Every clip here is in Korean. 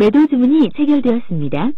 매도 주문이 체결되었습니다.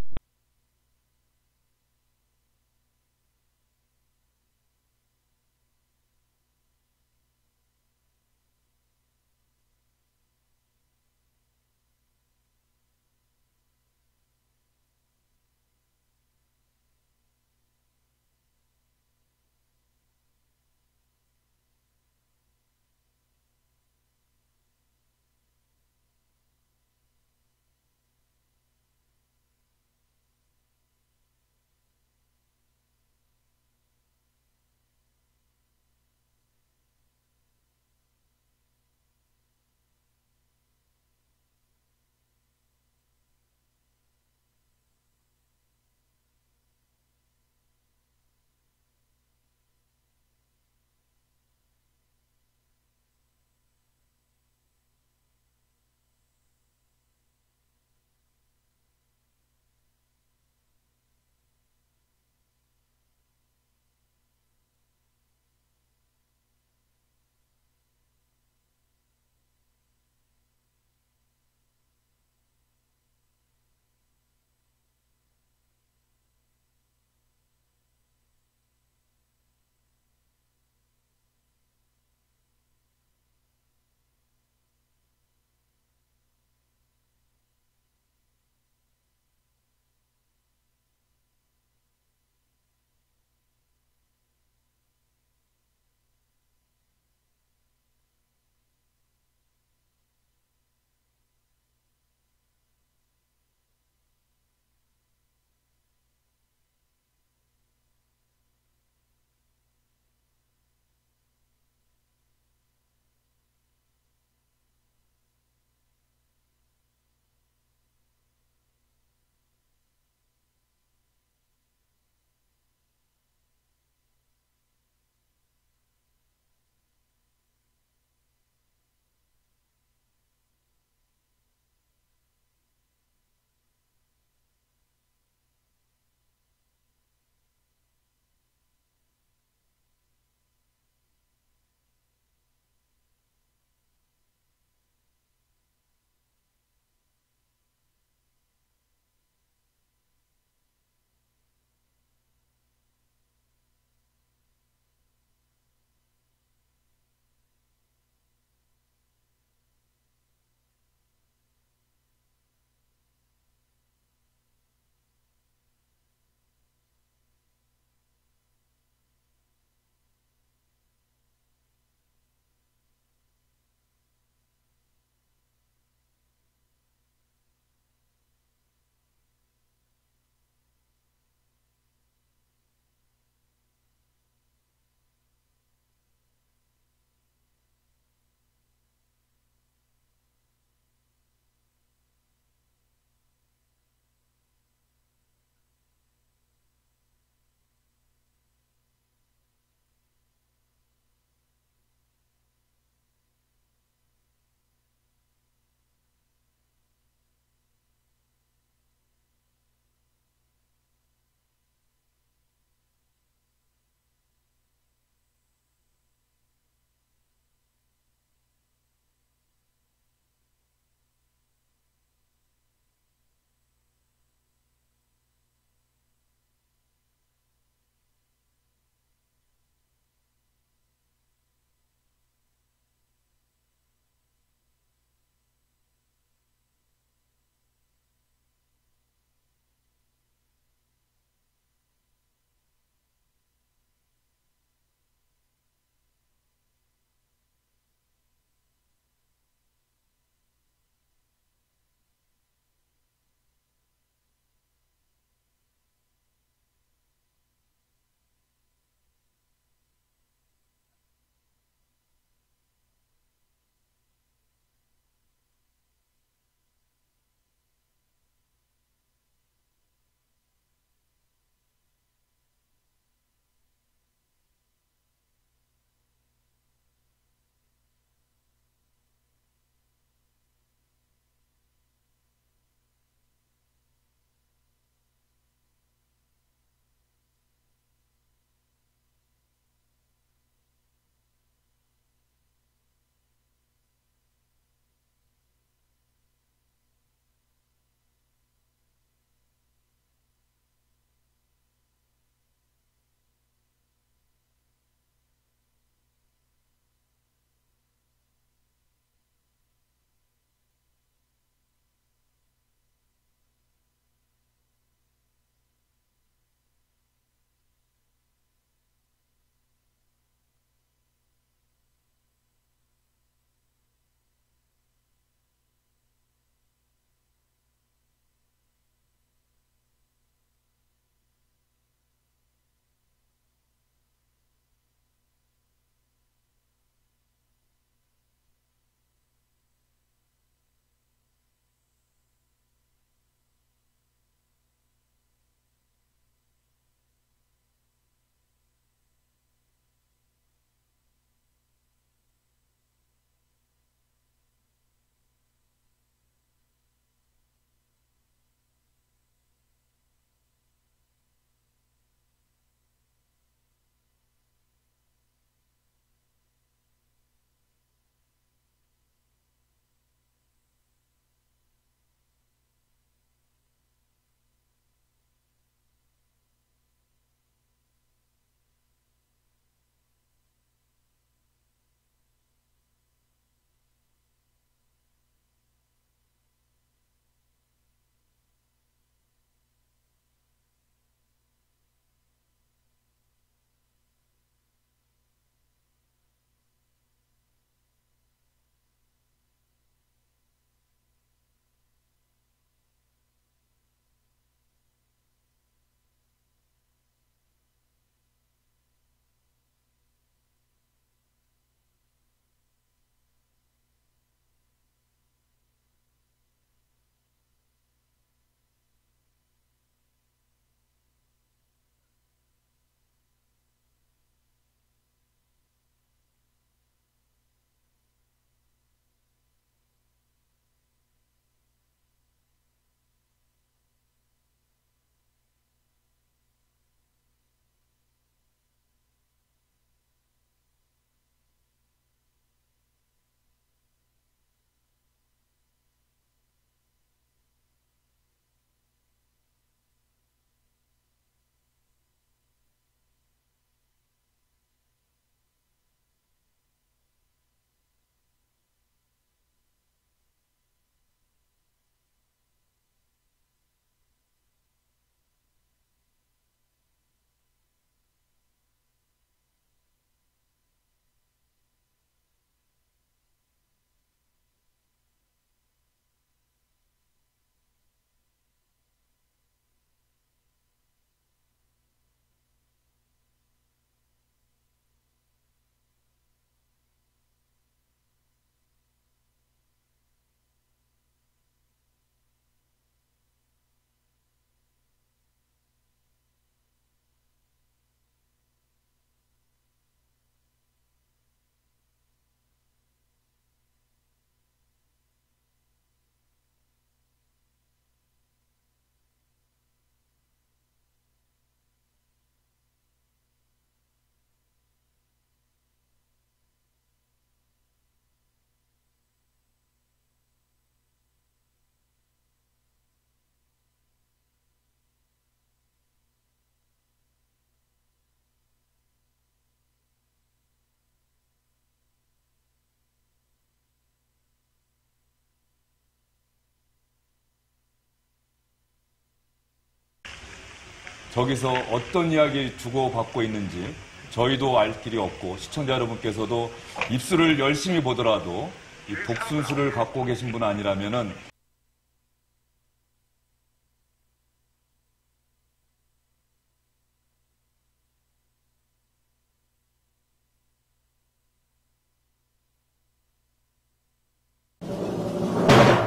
저기서 어떤 이야기 주고받고 있는지 저희도 알 길이 없고 시청자 여러분께서도 입술을 열심히 보더라도 이 독순수를 갖고 계신 분 아니라면은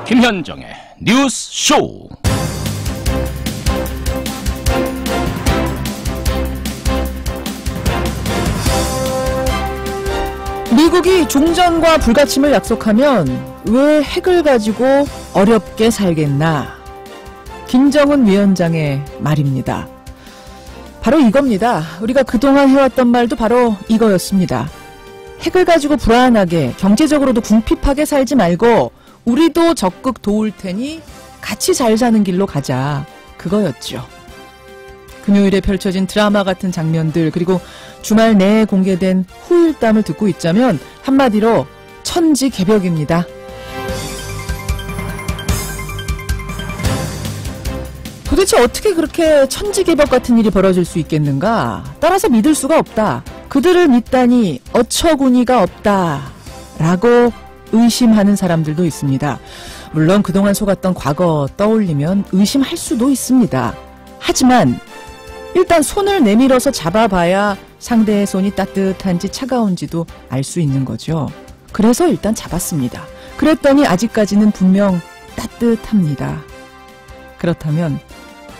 김현정의 뉴스 쇼. 미국이 종전과 불가침을 약속하면 왜 핵을 가지고 어렵게 살겠나? 김정은 위원장의 말입니다. 바로 이겁니다. 우리가 그동안 해왔던 말도 바로 이거였습니다. 핵을 가지고 불안하게, 경제적으로도 궁핍하게 살지 말고 우리도 적극 도울 테니 같이 잘 사는 길로 가자. 그거였죠. 금요일에 펼쳐진 드라마 같은 장면들, 그리고 주말 내에 공개된 후일담을 듣고 있자면 한마디로 천지개벽입니다. 도대체 어떻게 그렇게 천지개벽 같은 일이 벌어질 수 있겠는가? 따라서 믿을 수가 없다. 그들을 믿다니 어처구니가 없다. 라고 의심하는 사람들도 있습니다. 물론 그동안 속았던 과거 떠올리면 의심할 수도 있습니다. 하지만 일단 손을 내밀어서 잡아봐야 상대의 손이 따뜻한지 차가운지도 알 수 있는 거죠. 그래서 일단 잡았습니다. 그랬더니 아직까지는 분명 따뜻합니다. 그렇다면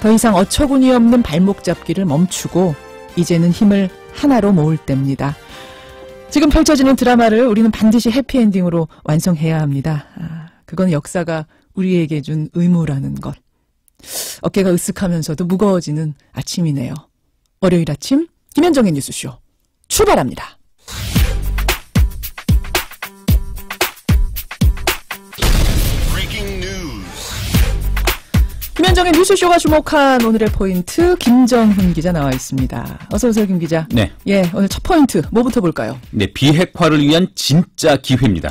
더 이상 어처구니 없는 발목 잡기를 멈추고 이제는 힘을 하나로 모을 때입니다. 지금 펼쳐지는 드라마를 우리는 반드시 해피엔딩으로 완성해야 합니다. 그건 역사가 우리에게 준 의무라는 것. 어깨가 으쓱하면서도 무거워지는 아침이네요. 월요일 아침 김현정의 뉴스쇼 출발합니다. 김현정의 뉴스쇼가 주목한 오늘의 포인트, 김정훈 기자 나와 있습니다. 어서 오세요, 김 기자. 네. 예, 오늘 첫 포인트 뭐부터 볼까요? 네, 비핵화를 위한 진짜 기회입니다.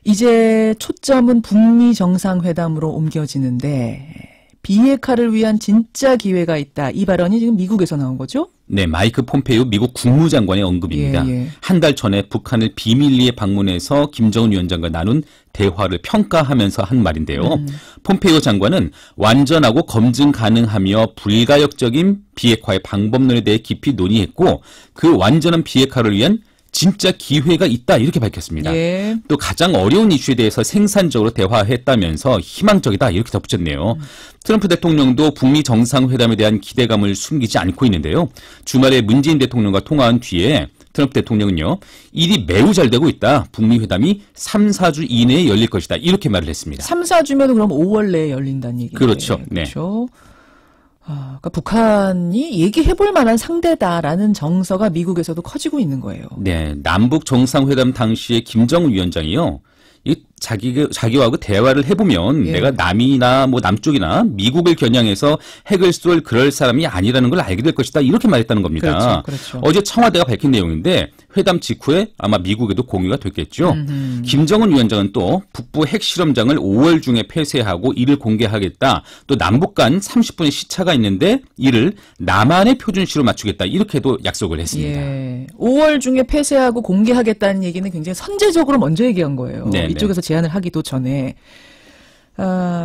이제 초점은 북미 정상회담으로 옮겨지는데 비핵화를 위한 진짜 기회가 있다. 이 발언이 지금 미국에서 나온 거죠? 네, 마이크 폼페이오 미국 국무장관의 언급입니다. 예. 한 달 전에 북한을 비밀리에 방문해서 김정은 위원장과 나눈 대화를 평가하면서 한 말인데요. 폼페이오 장관은 완전하고 검증 가능하며 불가역적인 비핵화의 방법론에 대해 깊이 논의했고 그 완전한 비핵화를 위한 진짜 기회가 있다 이렇게 밝혔습니다. 예. 또 가장 어려운 이슈에 대해서 생산적으로 대화했다면서 희망적이다 이렇게 덧붙였네요. 트럼프 대통령도 북미 정상회담에 대한 기대감을 숨기지 않고 있는데요. 주말에 문재인 대통령과 통화한 뒤에 트럼프 대통령은요. 일이 매우 잘 되고 있다. 북미 회담이 3, 4주 이내에 열릴 것이다. 이렇게 말을 했습니다. 3, 4주면 그럼 5월 내에 열린다는 얘기죠. 그렇죠. 네. 그렇죠. 그러니까 북한이 얘기해볼 만한 상대다라는 정서가 미국에서도 커지고 있는 거예요. 네, 남북 정상회담 당시에 김정은 위원장이요. 자기와 대화를 해보면 예. 내가 남이나 뭐 남쪽이나 미국을 겨냥해서 핵을 쏠 그럴 사람이 아니라는 걸 알게 될 것이다. 이렇게 말했다는 겁니다. 그렇죠. 어제 청와대가 밝힌 내용인데 회담 직후에 아마 미국에도 공유가 됐겠죠. 김정은 위원장은 또 북부 핵실험장을 5월 중에 폐쇄하고 이를 공개하겠다. 또 남북 간 30분의 시차가 있는데 이를 남한의 표준시로 맞추겠다. 이렇게도 약속을 했습니다. 예. 5월 중에 폐쇄하고 공개하겠다는 얘기는 굉장히 선제적으로 먼저 얘기한 거예요. 네, 이쪽에서 제안을 하기도 전에.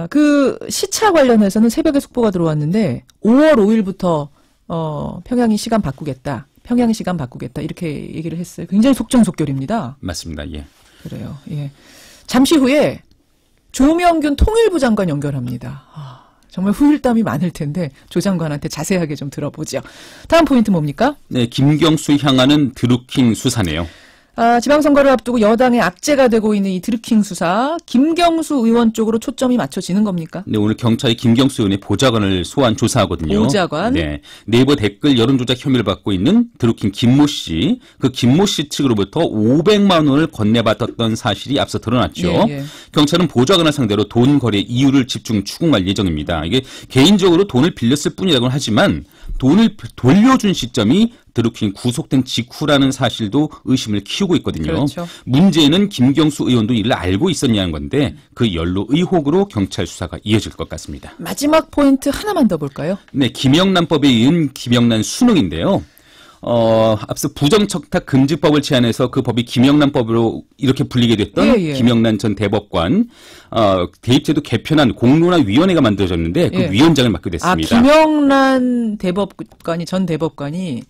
그 시차 관련해서는 새벽에 속보가 들어왔는데 5월 5일부터 평양이 시간 바꾸겠다. 평양 시간 바꾸겠다. 이렇게 얘기를 했어요. 굉장히 속전속결입니다. 맞습니다. 예. 그래요. 예. 잠시 후에 조명균 통일부 장관 연결합니다. 정말 후일담이 많을 텐데 조 장관한테 자세하게 좀 들어보죠. 다음 포인트 뭡니까? 네, 김경수 향하는 드루킹 수사네요. 지방선거를 앞두고 여당의 악재가 되고 있는 이 드루킹 수사, 김경수 의원 쪽으로 초점이 맞춰지는 겁니까? 네, 오늘 경찰이 김경수 의원의 보좌관을 소환 조사하거든요. 보좌관? 네, 네이버 댓글 여론조작 혐의를 받고 있는 드루킹 김모 씨, 그 김모 씨 측으로부터 500만 원을 건네받았던 사실이 앞서 드러났죠. 예. 경찰은 보좌관을 상대로 돈 거래 이유를 집중 추궁할 예정입니다. 이게 개인적으로 돈을 빌렸을 뿐이라고는 하지만 돈을 돌려준 시점이 드루킹이 구속된 직후라는 사실도 의심을 키우고 있거든요. 그렇죠. 문제는 김경수 의원도 이를 알고 있었냐는 건데 그 연루 의혹으로 경찰 수사가 이어질 것 같습니다. 마지막 포인트 하나만 더 볼까요? 네, 김영란법에 이은 김영란 수능인데요. 앞서 부정청탁 금지법을 제안해서 그 법이 김영란법으로 이렇게 불리게 됐던 김영란 전 대법관 대입제도 개편안 공론화위원회가 만들어졌는데 그 위원장을 맡게 됐습니다. 김영란 전 대법관이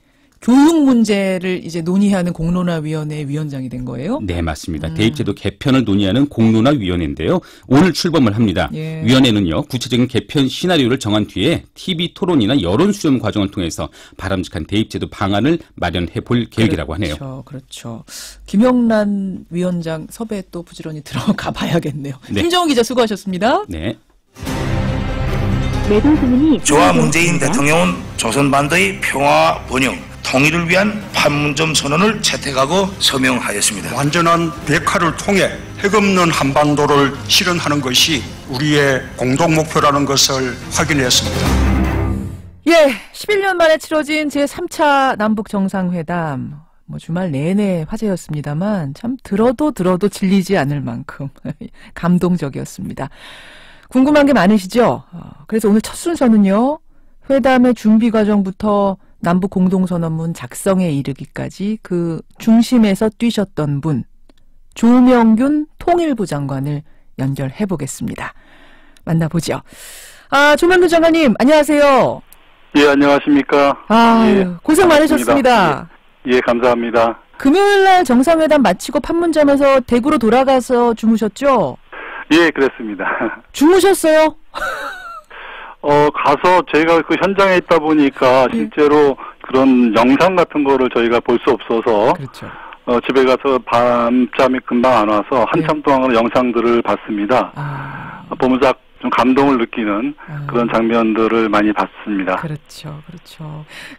교육 문제를 이제 논의하는 공론화위원회 위원장이 된 거예요? 네, 맞습니다. 대입제도 개편을 논의하는 공론화위원회인데요. 오늘 출범을 합니다. 위원회는요, 구체적인 개편 시나리오를 정한 뒤에 TV 토론이나 여론 수렴 과정을 통해서 바람직한 대입제도 방안을 마련해 볼 계획이라고 하네요. 그렇죠. 김영란 위원장 섭외 또 부지런히 들어가 봐야겠네요. 네. 김정은 기자 수고하셨습니다. 네. 매도 주문이 저와 문재인 대통령은 조선반도의 평화 번영, 통일을 위한 판문점 선언을 채택하고 서명하였습니다. 완전한 비핵화를 통해 핵 없는 한반도를 실현하는 것이 우리의 공동 목표라는 것을 확인했습니다. 11년 만에 치러진 제3차 남북 정상회담. 주말 내내 화제였습니다만 참 들어도 질리지 않을 만큼 감동적이었습니다. 궁금한 게 많으시죠? 그래서 오늘 첫 순서는요. 회담의 준비 과정부터 남북 공동선언문 작성에 이르기까지 그 중심에서 뛰셨던 분, 조명균 통일부 장관을 연결해 보겠습니다. 만나보죠. 조명균 장관님, 안녕하세요. 예, 안녕하십니까. 고생 많으셨습니다. 예, 감사합니다. 금요일날 정상회담 마치고 판문점에서 대구로 돌아가서 주무셨죠? 예, 그랬습니다. 주무셨어요? 가서 저희가 그 현장에 있다 보니까 실제로 그런 영상 같은 거를 저희가 볼 수 없어서 그렇죠. 집에 가서 밤잠이 금방 안 와서 한참 동안 영상들을 봤습니다. 보면서 좀 감동을 느끼는 그런 장면들을 많이 봤습니다. 그렇죠.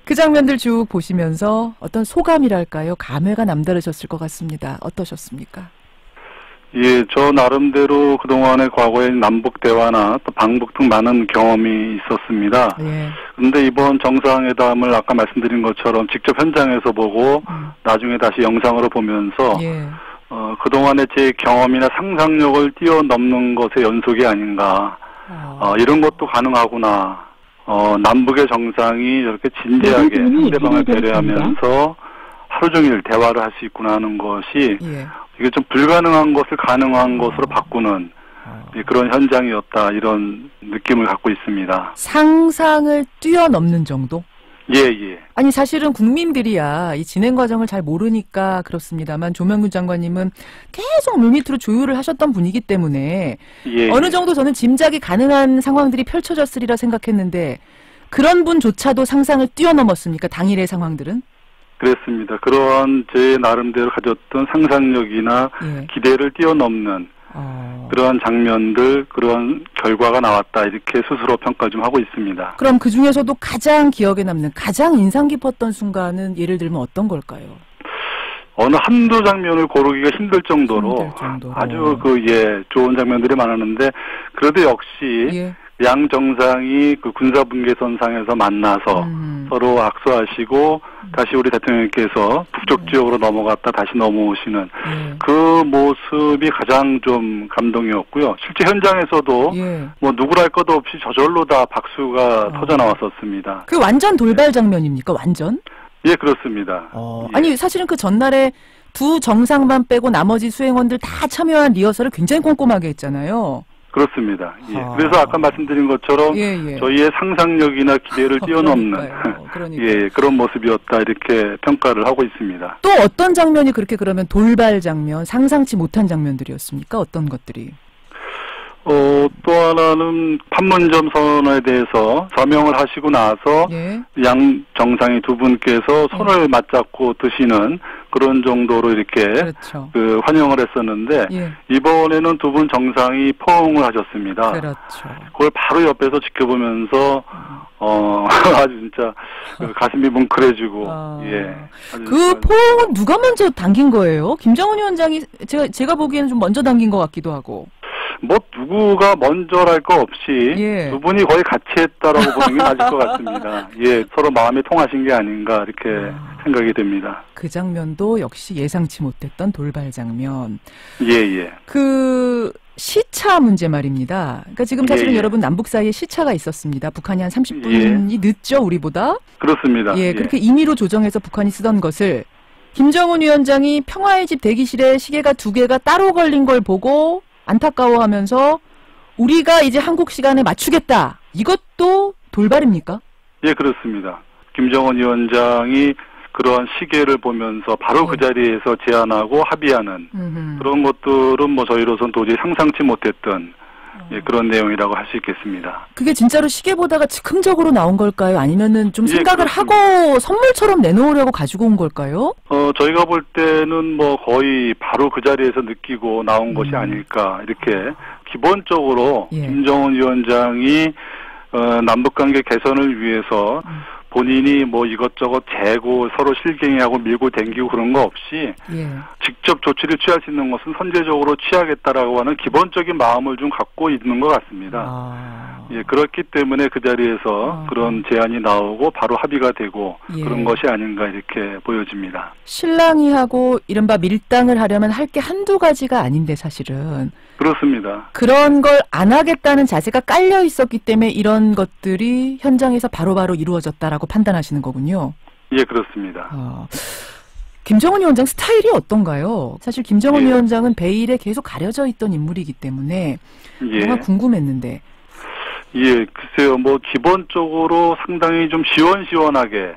그 장면들 쭉 보시면서 어떤 소감이랄까요? 감회가 남다르셨을 것 같습니다. 어떠셨습니까? 예, 저 나름대로 그동안의 과거의 남북 대화나 또 방북 등 많은 경험이 있었습니다. 그런데 이번 정상회담을 아까 말씀드린 것처럼 직접 현장에서 보고 나중에 다시 영상으로 보면서 그동안의 제 경험이나 상상력을 뛰어넘는 것의 연속이 아닌가. 이런 것도 가능하구나. 남북의 정상이 이렇게 진지하게 상대방을 배려하면서 하루 종일 대화를 할 수 있구나 하는 것이 이게 좀 불가능한 것을 가능한 것으로 바꾸는 그런 현장이었다. 이런 느낌을 갖고 있습니다. 상상을 뛰어넘는 정도? 예. 아니 사실은 국민들이야 이 진행 과정을 잘 모르니까 그렇습니다만 조명균 장관님은 계속 물밑으로 조율을 하셨던 분이기 때문에 어느 정도 저는 짐작이 가능한 상황들이 펼쳐졌으리라 생각했는데 그런 분조차도 상상을 뛰어넘었습니까? 당일의 상황들은? 그렇습니다. 그러한 제 나름대로 가졌던 상상력이나 기대를 뛰어넘는 그러한 장면들, 그런 결과가 나왔다. 이렇게 스스로 평가 좀 하고 있습니다. 그럼 그중에서도 가장 기억에 남는, 가장 인상 깊었던 순간은 예를 들면 어떤 걸까요? 어느 한두 장면을 고르기가 힘들 정도로 아주 좋은 장면들이 많았는데 그래도 역시 양 정상이 그 군사분계선상에서 만나서 서로 악수하시고 다시 우리 대통령께서 북쪽 지역으로 넘어갔다 다시 넘어오시는 그 모습이 가장 좀 감동이었고요. 실제 현장에서도 뭐 누구랄 것 없이 저절로 다 박수가 터져 나왔었습니다. 그 완전 돌발 장면입니까? 완전? 예, 그렇습니다. 아니 사실은 그 전날에 두 정상만 빼고 나머지 수행원들 다 참여한 리허설을 굉장히 꼼꼼하게 했잖아요. 그렇습니다. 그래서 아까 말씀드린 것처럼 저희의 상상력이나 기대를 뛰어넘는 그런 모습이었다 이렇게 평가를 하고 있습니다. 또 어떤 장면이 그렇게 그러면 돌발 장면, 상상치 못한 장면들이었습니까? 어떤 것들이? 또 하나는 판문점 선언에 대해서 서명을 하시고 나서 양 정상이 두 분께서 손을 맞잡고 드시는 그런 정도로 이렇게 그 환영을 했었는데 이번에는 두 분 정상이 포옹을 하셨습니다. 그걸 바로 옆에서 지켜보면서 아주 진짜 가슴이 뭉클해지고 그 포옹은 누가 먼저 당긴 거예요? 김정은 위원장이 제가 보기에는 좀 먼저 당긴 것 같기도 하고. 뭐 누구가 먼저랄 거 없이 두 분이 거의 같이 했다라고 보는 게 맞을 것 같습니다. 서로 마음이 통하신 게 아닌가 이렇게 생각이 됩니다. 그 장면도 역시 예상치 못했던 돌발 장면. 예. 그 시차 문제 말입니다. 그러니까 지금 사실은 여러분 남북 사이에 시차가 있었습니다. 북한이 한 30분이 늦죠, 우리보다. 그렇습니다. 예, 그렇게 임의로 조정해서 북한이 쓰던 것을 김정은 위원장이 평화의 집 대기실에 시계가 2개가 따로 걸린 걸 보고 안타까워하면서 우리가 이제 한국 시간에 맞추겠다. 이것도 돌발입니까? 예, 그렇습니다. 김정은 위원장이 그러한 시계를 보면서 바로 그 자리에서 제안하고 합의하는 그런 것들은 뭐 저희로서는 도저히 상상치 못했던 그런 내용이라고 할 수 있겠습니다. 그게 진짜로 시계 보다가 즉흥적으로 나온 걸까요? 아니면은 좀 생각을 그렇습니다. 하고 선물처럼 내놓으려고 가지고 온 걸까요? 저희가 볼 때는 뭐 거의 바로 그 자리에서 느끼고 나온 것이 아닐까 이렇게 기본적으로 김정은 위원장이 남북관계 개선을 위해서 본인이 뭐 이것저것 재고 서로 실갱이하고 밀고 댕기고 그런 거 없이 직접 조치를 취할 수 있는 것은 선제적으로 취하겠다라고 하는 기본적인 마음을 좀 갖고 있는 것 같습니다. 예, 그렇기 때문에 그 자리에서 그런 제안이 나오고 바로 합의가 되고 그런 것이 아닌가 이렇게 보여집니다. 신랑이 하고 이른바 밀당을 하려면 할 게 한두 가지가 아닌데 사실은. 그렇습니다. 그런 걸 안 하겠다는 자세가 깔려 있었기 때문에 이런 것들이 현장에서 바로바로 이루어졌다라고 판단하시는 거군요. 예, 그렇습니다. 김정은 위원장 스타일이 어떤가요? 사실 김정은 위원장은 베일에 계속 가려져 있던 인물이기 때문에 뭔가 궁금했는데. 예, 글쎄요, 뭐, 기본적으로 상당히 좀 시원시원하게,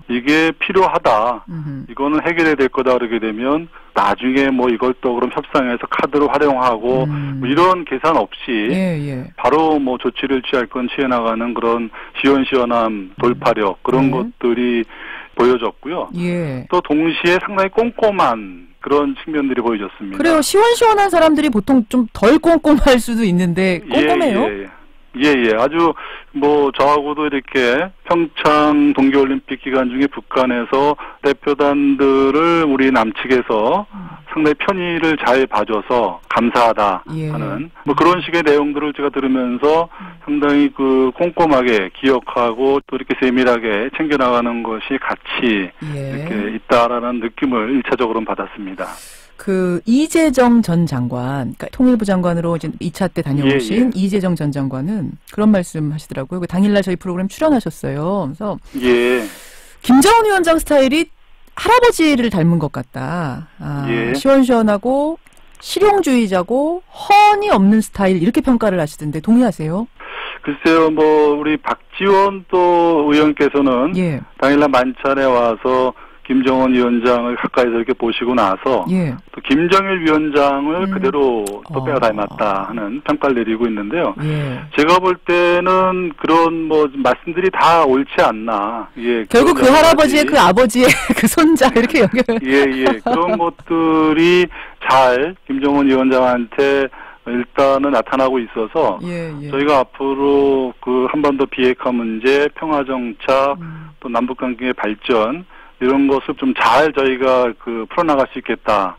이게 필요하다, 이거는 해결해야 될 거다, 그러게 되면, 나중에 뭐 이걸 또 그럼 협상해서 카드를 활용하고, 뭐 이런 계산 없이, 바로 뭐 조치를 취할 건 취해나가는 그런 시원시원함, 돌파력, 그런 것들이 보여졌고요. 또 동시에 상당히 꼼꼼한, 그런 측면들이 보여졌습니다. 그래요, 시원시원한 사람들이 보통 좀 덜 꼼꼼할 수도 있는데, 꼼꼼해요? 예. 아주, 뭐, 저하고도 이렇게 평창 동계올림픽 기간 중에 북한에서 대표단들을 우리 남측에서 상당히 편의를 잘 봐줘서 감사하다 하는, 뭐 그런 식의 내용들을 제가 들으면서 상당히 그 꼼꼼하게 기억하고 또 이렇게 세밀하게 챙겨나가는 것이 같이 이렇게 있다라는 느낌을 1차적으로는 받았습니다. 그 이재정 전 장관, 그러니까 통일부 장관으로 이제 2차 때 다녀오신 이재정 전 장관은 그런 말씀 하시더라고요. 그 당일날 저희 프로그램 출연하셨어요. 그래서 김정은 위원장 스타일이 할아버지를 닮은 것 같다. 시원시원하고 실용주의자고 허언이 없는 스타일 이렇게 평가를 하시던데 동의하세요? 글쎄요, 뭐 우리 박지원 또 의원께서는 당일날 만찬에 와서 김정은 위원장을 가까이서 이렇게 보시고 나서 또 김정일 위원장을 그대로 또 빼어 닮았다 하는 평가를 내리고 있는데요. 제가 볼 때는 그런 뭐 말씀들이 다 옳지 않나. 결국 그 할아버지의 그 아버지의 그 손자 이렇게 연결. 그런 것들이 잘 김정은 위원장한테 일단은 나타나고 있어서 저희가 앞으로 그 한반도 비핵화 문제, 평화정착, 또 남북관계의 발전 이런 것을 좀 잘 저희가 그 풀어나갈 수 있겠다.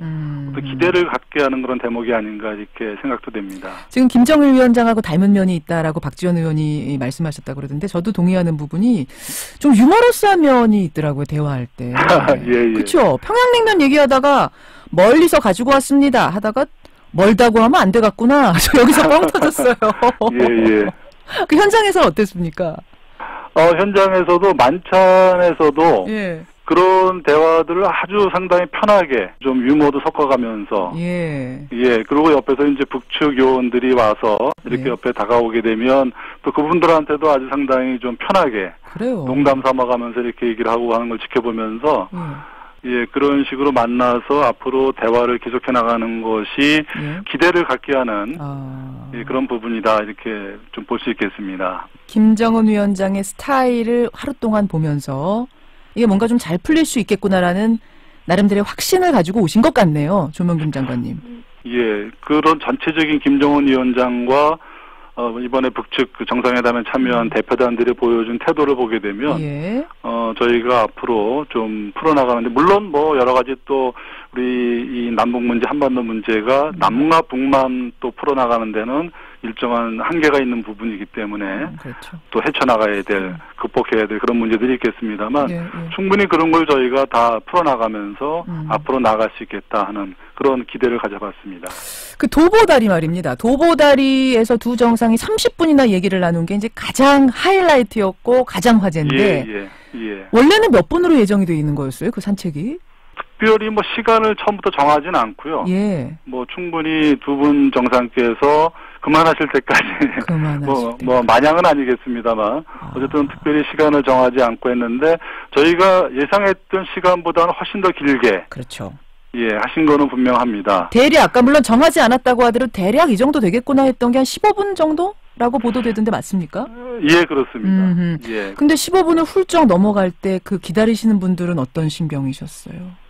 또 기대를 갖게 하는 그런 대목이 아닌가 이렇게 생각도 됩니다. 지금 김정일 위원장하고 닮은 면이 있다라고 박지원 의원이 말씀하셨다고 그러던데 저도 동의하는 부분이 좀 유머러스한 면이 있더라고요. 대화할 때. 그렇죠. 평양냉면 얘기하다가 멀리서 가지고 왔습니다 하다가 멀다고 하면 안 되겠구나. 저 여기서 뻥 터졌어요. 그 현장에서 어땠습니까? 현장에서도 만찬에서도 그런 대화들을 아주 상당히 편하게 좀 유머도 섞어가면서 그리고 옆에서 이제 북측 요원들이 와서 이렇게 옆에 다가오게 되면 또 그분들한테도 아주 상당히 좀 편하게 농담 삼아가면서 이렇게 얘기를 하고 하는 걸 지켜보면서 그런 식으로 만나서 앞으로 대화를 계속해 나가는 것이 기대를 갖게 하는 그런 부분이다 이렇게 좀 볼 수 있겠습니다. 김정은 위원장의 스타일을 하루 동안 보면서 이게 뭔가 좀 잘 풀릴 수 있겠구나라는 나름대로의 확신을 가지고 오신 것 같네요. 조명균 장관님. 그런 전체적인 김정은 위원장과 이번에 북측 그 정상회담에 참여한 대표단들이 보여준 태도를 보게 되면 저희가 앞으로 좀 풀어나가는데 물론 뭐 여러 가지 또 우리 이 남북 문제 한반도 문제가 남과 북만 또 풀어나가는 데는 일정한 한계가 있는 부분이기 때문에 그렇죠. 또 헤쳐나가야 될, 극복해야 될 그런 문제들이 있겠습니다만 예, 예. 충분히 그런 걸 저희가 다 풀어나가면서 앞으로 나갈 수 있겠다 하는 그런 기대를 가져봤습니다. 그 도보다리 말입니다. 도보다리에서 두 정상이 30분이나 얘기를 나눈 게 이제 가장 하이라이트였고 가장 화제인데 예. 원래는 몇 분으로 예정이 되어 있는 거였어요? 그 산책이? 특별히 뭐 시간을 처음부터 정하진 않고요. 예. 뭐 충분히 두 분 정상께서 그만하실 때까지 뭐 마냥은 아니겠습니다만 어쨌든 특별히 시간을 정하지 않고 했는데 저희가 예상했던 시간보다는 훨씬 더 길게 그렇죠. 예, 하신 거는 분명합니다. 대략 아까 물론 정하지 않았다고 하더라도 대략 이 정도 되겠구나 했던 게 한 15분 정도라고 보도되던데 맞습니까? 예, 그렇습니다. 예. 근데 15분을 훌쩍 넘어갈 때 그 기다리시는 분들은 어떤 심경이셨어요?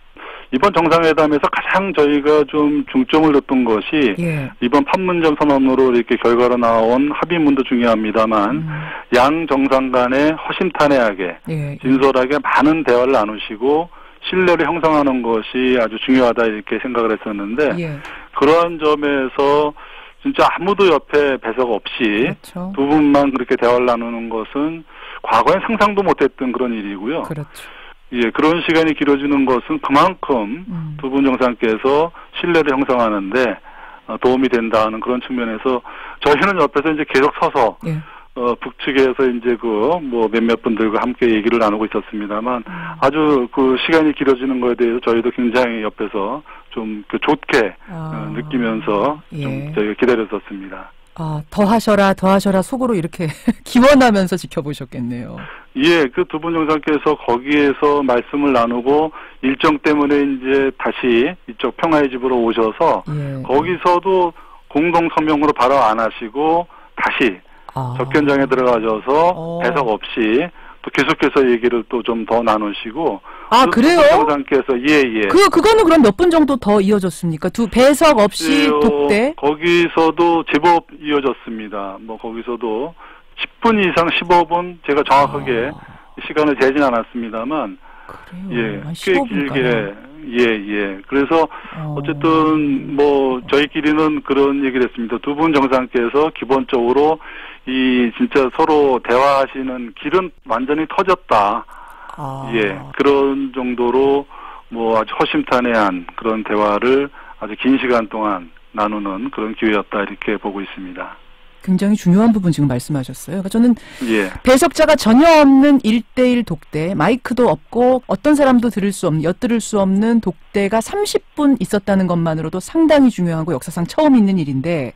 이번 정상회담에서 가장 저희가 좀 중점을 뒀던 것이 이번 판문점 선언으로 이렇게 결과로 나온 합의문도 중요합니다만 양 정상 간에 허심탄회하게 진솔하게 많은 대화를 나누시고 신뢰를 형성하는 것이 아주 중요하다 이렇게 생각을 했었는데 그러한 점에서 진짜 아무도 옆에 배석 없이 그렇죠. 두 분만 그렇게 대화를 나누는 것은 과거엔 상상도 못했던 그런 일이고요. 그렇죠. 예, 그런 시간이 길어지는 것은 그만큼 두 분 정상께서 신뢰를 형성하는데 도움이 된다는 그런 측면에서 저희는 옆에서 이제 계속 서서 북측에서 이제 뭐 몇몇 분들과 함께 얘기를 나누고 있었습니다만 아주 그 시간이 길어지는 거에 대해서 저희도 굉장히 옆에서 좀 좋게 느끼면서 좀 저희가 기다렸었습니다. 더 하셔라 속으로 이렇게 기원하면서 지켜보셨겠네요. 예, 그 두 분 정상께서 거기에서 말씀을 나누고 일정 때문에 이제 다시 이쪽 평화의 집으로 오셔서 거기서도 공동 성명으로 발언 안 하시고 다시 접견장에 들어가셔서 배석 없이 또 계속해서 얘기를 또 좀 더 나누시고. 그래요? 정상께서 그거는 그럼 몇 분 정도 더 이어졌습니까? 두 배석 없이 독대? 거기서도 제법 이어졌습니다. 뭐 거기서도 10분 이상 15분 제가 정확하게 시간을 재진 않았습니다만 그래요? 꽤 길게 그래서 어쨌든 뭐 저희끼리는 그런 얘기를 했습니다. 두 분 정상께서 기본적으로 이 진짜 서로 대화하시는 길은 완전히 터졌다. 그런 정도로 뭐 아주 허심탄회한 그런 대화를 아주 긴 시간 동안 나누는 그런 기회였다 이렇게 보고 있습니다. 굉장히 중요한 부분 지금 말씀하셨어요. 그러니까 저는 배석자가 전혀 없는 1대1 독대, 마이크도 없고 어떤 사람도 엿들을 수 없는 독대가 30분 있었다는 것만으로도 상당히 중요하고 역사상 처음 있는 일인데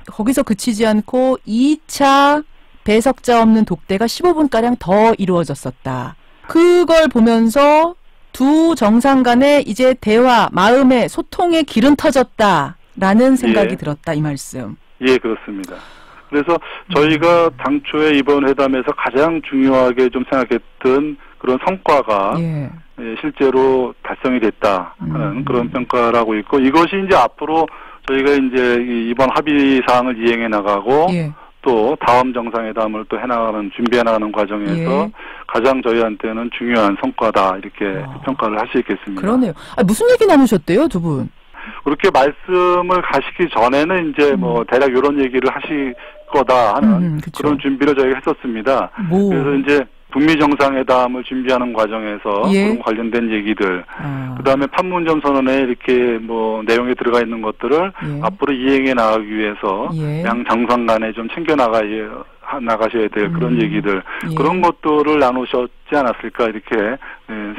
거기서 그치지 않고 2차 배석자 없는 독대가 15분가량 더 이루어졌었다. 그걸 보면서 두 정상 간에 이제 대화, 마음의 소통의 길은 터졌다라는 생각이 들었다 이 말씀. 예, 그렇습니다. 그래서 저희가 당초에 이번 회담에서 가장 중요하게 좀 생각했던 그런 성과가 실제로 달성이 됐다는 그런 평가를 하고 있고 이것이 이제 앞으로 저희가 이제 이번 합의 사항을 이행해 나가고 또 다음 정상회담을 또 해나가는 준비해 나가는 과정에서 가장 저희한테는 중요한 성과다 이렇게 평가를 할 수 있겠습니다. 그러네요. 무슨 얘기 나누셨대요, 두 분? 그렇게 말씀을 가시기 전에는 이제 뭐 대략 이런 얘기를 하실 거다 하는 그런 준비를 저희가 했었습니다. 그래서 이제 북미 정상회담을 준비하는 과정에서 그런 관련된 얘기들, 그다음에 판문점 선언에 이렇게 뭐 내용이 들어가 있는 것들을 앞으로 이행해 나가기 위해서 양 정상 간에 좀 챙겨 나가셔야 될 그런 얘기들, 그런 것들을 나누셨지 않았을까 이렇게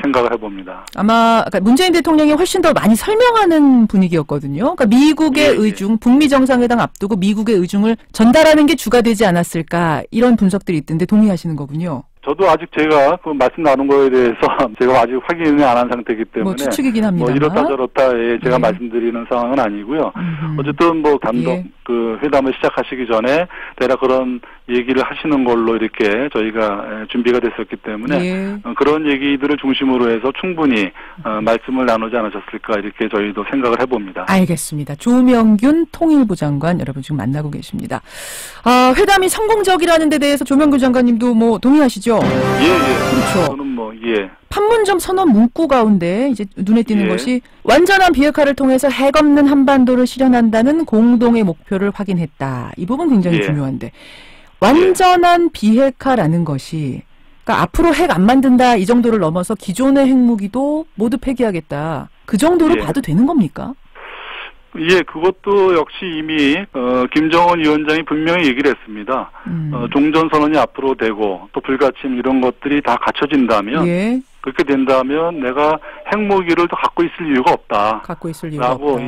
생각을 해봅니다. 아마 문재인 대통령이 훨씬 더 많이 설명하는 분위기였거든요. 그러니까 미국의 의중, 북미 정상회담 앞두고 미국의 의중을 전달하는 게 주가 되지 않았을까 이런 분석들이 있던데 동의하시는 거군요. 저도 아직 제가 그 말씀 나눈 거에 대해서 제가 아직 확인을 안 한 상태이기 때문에 뭐 추측이긴 합니다. 뭐 이렇다 저렇다 제가 말씀드리는 상황은 아니고요. 어쨌든 뭐 단독 그 회담을 시작하시기 전에 대략 그런 얘기를 하시는 걸로 이렇게 저희가 준비가 됐었기 때문에 그런 얘기들을 중심으로 해서 충분히 말씀을 나누지 않으셨을까 이렇게 저희도 생각을 해봅니다. 알겠습니다. 조명균 통일부 장관 여러분 지금 만나고 계십니다. 회담이 성공적이라는 데 대해서 조명균 장관님도 뭐 동의하시죠? 것이죠. 그렇죠. 저는 판문점 선언 문구 가운데 이제 눈에 띄는 예. 것이 완전한 비핵화를 통해서 핵 없는 한반도를 실현한다는 공동의 목표를 확인했다. 이 부분 굉장히 예. 중요한데 완전한 비핵화라는 것이 그러니까 앞으로 핵 안 만든다 이 정도를 넘어서 기존의 핵무기도 모두 폐기하겠다. 그 정도로 예. 봐도 되는 겁니까? 예, 그것도 역시 이미 김정은 위원장이 분명히 얘기를 했습니다. 종전선언이 앞으로 되고 또 불가침 이런 것들이 다 갖춰진다면 예. 그렇게 된다면 내가 핵무기를 더 갖고 있을 이유가 없다. 갖고 있을 이유가 라고 없다.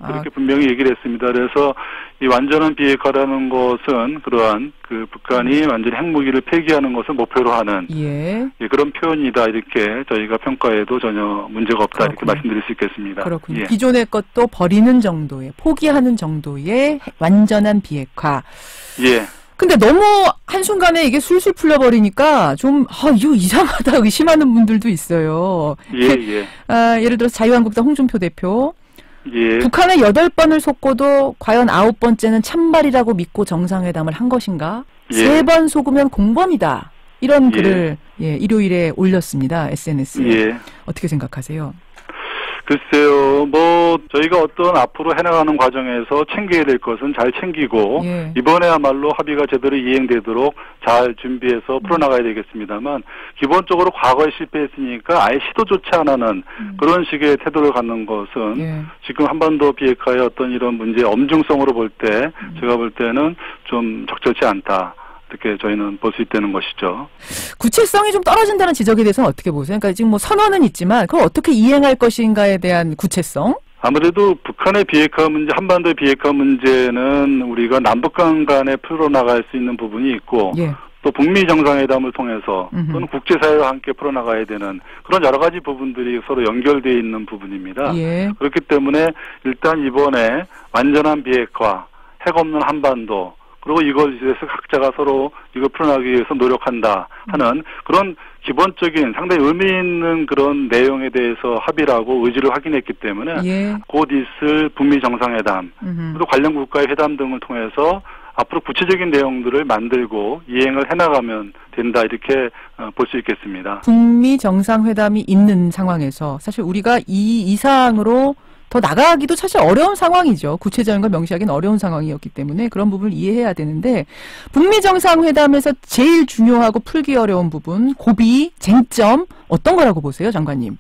그렇게 분명히 얘기를 했습니다. 그래서 이 완전한 비핵화라는 것은 그러한 그 북한이 완전히 핵무기를 폐기하는 것을 목표로 하는 그런 표현이다. 이렇게 저희가 평가해도 전혀 문제가 없다. 그렇군요. 이렇게 말씀드릴 수 있겠습니다. 그렇군요. 예. 기존의 것도 버리는 정도의 포기하는 정도의 완전한 비핵화. 예. 근데 너무 한순간에 이게 술술 풀려버리니까 좀, 이거 이상하다 의심하는 분들도 있어요. 예. 예를 들어서 자유한국당 홍준표 대표. 예. 북한에 8번을 속고도 과연 9번째는 참말이라고 믿고 정상회담을 한 것인가? 예. 3번 속으면 공범이다. 이런 글을 일요일에 올렸습니다. SNS에. 예. 어떻게 생각하세요? 글쎄요, 저희가 어떤 앞으로 해나가는 과정에서 챙겨야 될 것은 잘 챙기고, 이번에야말로 합의가 제대로 이행되도록 잘 준비해서 풀어나가야 되겠습니다만, 기본적으로 과거에 실패했으니까 아예 시도조차 안 하는 그런 식의 태도를 갖는 것은, 지금 한반도 비핵화의 어떤 이런 문제의 엄중성으로 볼 때, 제가 볼 때는 좀 적절치 않다. 이렇게 저희는 볼 수 있다는 것이죠. 구체성이 좀 떨어진다는 지적에 대해서는 어떻게 보세요? 그러니까 지금 선언은 있지만 그걸 어떻게 이행할 것인가에 대한 구체성? 아무래도 북한의 비핵화 문제, 한반도의 비핵화 문제는 우리가 남북한 간에 풀어나갈 수 있는 부분이 있고 또 북미 정상회담을 통해서 또는 국제사회와 함께 풀어나가야 되는 그런 여러 가지 부분들이 서로 연결되어 있는 부분입니다. 그렇기 때문에 일단 이번에 완전한 비핵화, 핵 없는 한반도 그리고 이걸 위해서 각자가 서로 이걸 풀어나가기 위해서 노력한다 하는 그런 기본적인 상당히 의미 있는 그런 내용에 대해서 합의라고 의지를 확인했기 때문에 곧 있을 북미 정상회담 그리고 관련 국가의 회담 등을 통해서 앞으로 구체적인 내용들을 만들고 이행을 해나가면 된다 이렇게 볼 수 있겠습니다. 북미 정상회담이 있는 상황에서 사실 우리가 이 이상으로 더 나가기도 사실 어려운 상황이죠. 구체적인 걸 명시하기는 어려운 상황이었기 때문에 그런 부분을 이해해야 되는데 북미 정상회담에서 제일 중요하고 풀기 어려운 부분, 고비, 쟁점 어떤 거라고 보세요, 장관님?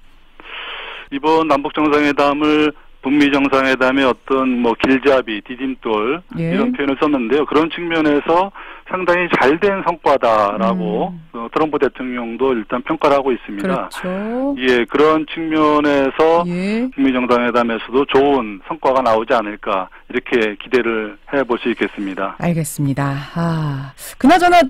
이번 남북 정상회담을 북미 정상회담의 어떤 길잡이, 디딤돌 이런 표현을 썼는데요. 그런 측면에서 상당히 잘된 성과다라고 트럼프 대통령도 일단 평가를 하고 있습니다. 그렇죠. 그런 측면에서 북미 정상회담에서도 좋은 성과가 나오지 않을까 이렇게 기대를 해볼 수 있겠습니다. 알겠습니다. 그나저나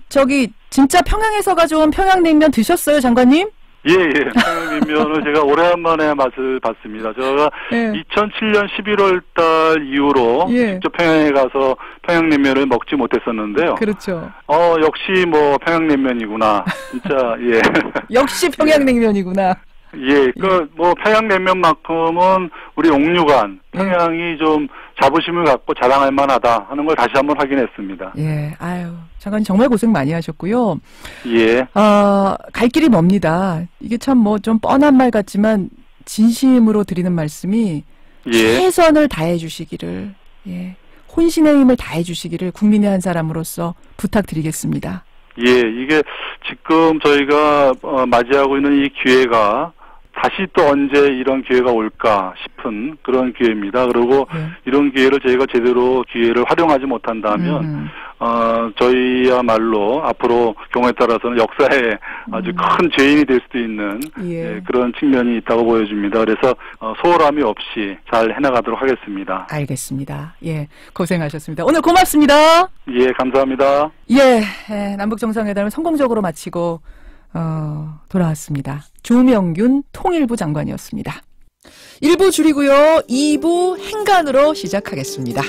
진짜 평양에서 가져온 평양냉면 드셨어요, 장관님? 평양냉면을 제가 오랜만에 맛을 봤습니다. 제가 2007년 11월 달 이후로 직접 평양에 가서 평양냉면을 먹지 못했었는데요. 그렇죠. 역시 평양냉면이구나. 진짜, 역시 평양냉면이구나. 평양냉면만큼은 우리 옥류관, 평양이 좀 자부심을 갖고 자랑할 만하다 하는 걸 다시 한번 확인했습니다. 장관님 정말 고생 많이 하셨고요. 갈 길이 멉니다. 이게 참 좀 뻔한 말 같지만 진심으로 드리는 말씀이 최선을 다해 주시기를, 혼신의 힘을 다해 주시기를 국민의 한 사람으로서 부탁드리겠습니다. 이게 지금 저희가 맞이하고 있는 이 기회가 다시 또 언제 이런 기회가 올까 싶은 그런 기회입니다. 그리고 이런 기회를 저희가 제대로 기회를 활용하지 못한다면 저희야말로 앞으로 경우에 따라서는 역사에 아주 큰 죄인이 될 수도 있는 그런 측면이 있다고 보여집니다. 그래서 소홀함이 없이 잘 해나가도록 하겠습니다. 알겠습니다. 고생하셨습니다. 오늘 고맙습니다. 감사합니다. 남북 정상회담을 성공적으로 마치고 돌아왔습니다. 조명균 통일부 장관이었습니다. 1부 줄이고요. 2부 행간으로 시작하겠습니다.